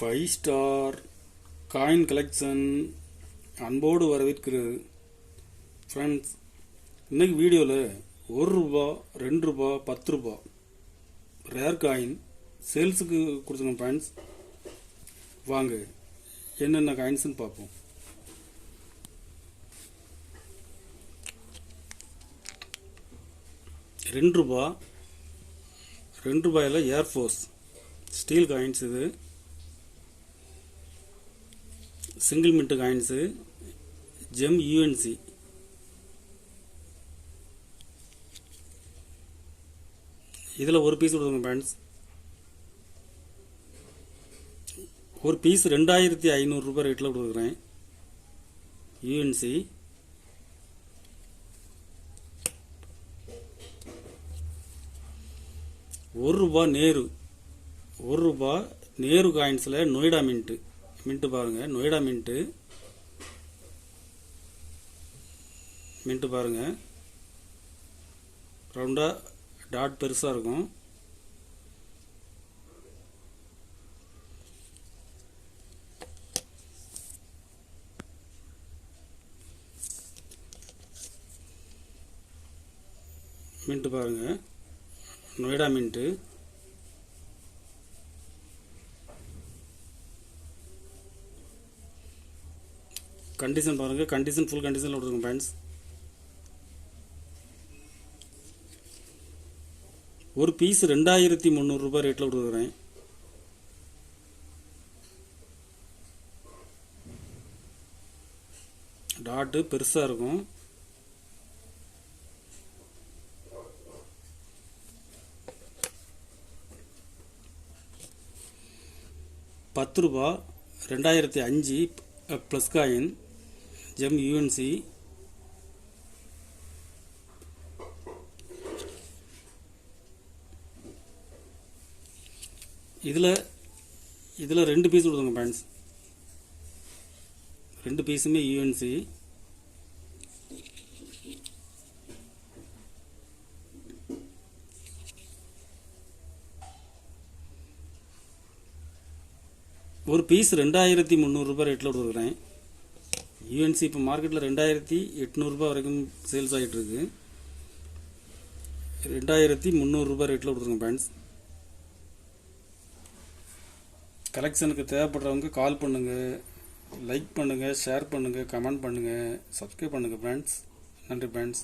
Five star coin collection அன்போடு வரவேற்கிறது. Friends, இன்னைக்கு வீடியோவில் ₹1, ₹2, ₹10 ரேர் காயின் சேல்ஸுக்கு கொடுத்துருங்க ஃப்ரெண்ட்ஸ். வாங்க என்னென்ன காயின்ஸ்னு பார்ப்போம். ₹2 ஏர்ஃபோர்ஸ் ஸ்டீல் காயின்ஸ். இது single mint coins, gem UNC. இதில் ஒரு பீஸ் கொடுங்க ஃப்ரெண்ட்ஸ். ஒரு பீஸ் ₹2500 ரேட்டில் கொடுக்குறேன். யூஎன்சி. ₹1 நேரு. ₹1 நேரு காயின்ஸில் நொய்டா மின்ட்டு பாருங்கள். நொய்டா மின்ட்டு பாருங்கள். ரவுண்டாக டாட் பெருசாக இருக்கும். மின்ட்டு பாருங்கள், நொய்டா மின்ட்டு. கண்டிஷன் பாருங்கள், கண்டிஷன் ஃபுல் கண்டிஷனில் கொடுத்துருங்க ஃப்ரெண்ட்ஸ். ஒரு பீஸ் ₹2300 ரேட்டில் கொடுக்குறேன். டாட்டு பெருசாக இருக்கும். ₹10 2005 ப்ளஸ் காயின், ஜெம் யூஎன்சி. இதில் 2 பீஸ் கொடுத்துங்க ஃப்ரெண்ட்ஸ். 2 பீஸுமே யூஎன்சி. ஒரு பீஸ் ₹2300 ரேட்டில் கொடுக்குறேன். யூஎன்சி இப்போ மார்க்கெட்டில் ₹2800 வரைக்கும் சேல்ஸ் ஆகிட்டு இருக்கு. ₹2300 ரேட்டில் கொடுத்துருங்க ஃப்ரெண்ட்ஸ். கலெக்ஷனுக்கு தேவைப்படுறவங்க கால் பண்ணுங்கள், லைக் பண்ணுங்கள், ஷேர் பண்ணுங்கள், கமெண்ட் பண்ணுங்கள், சப்ஸ்கிரைப் பண்ணுங்கள் ஃப்ரெண்ட்ஸ். நன்றி ஃப்ரெண்ட்ஸ்.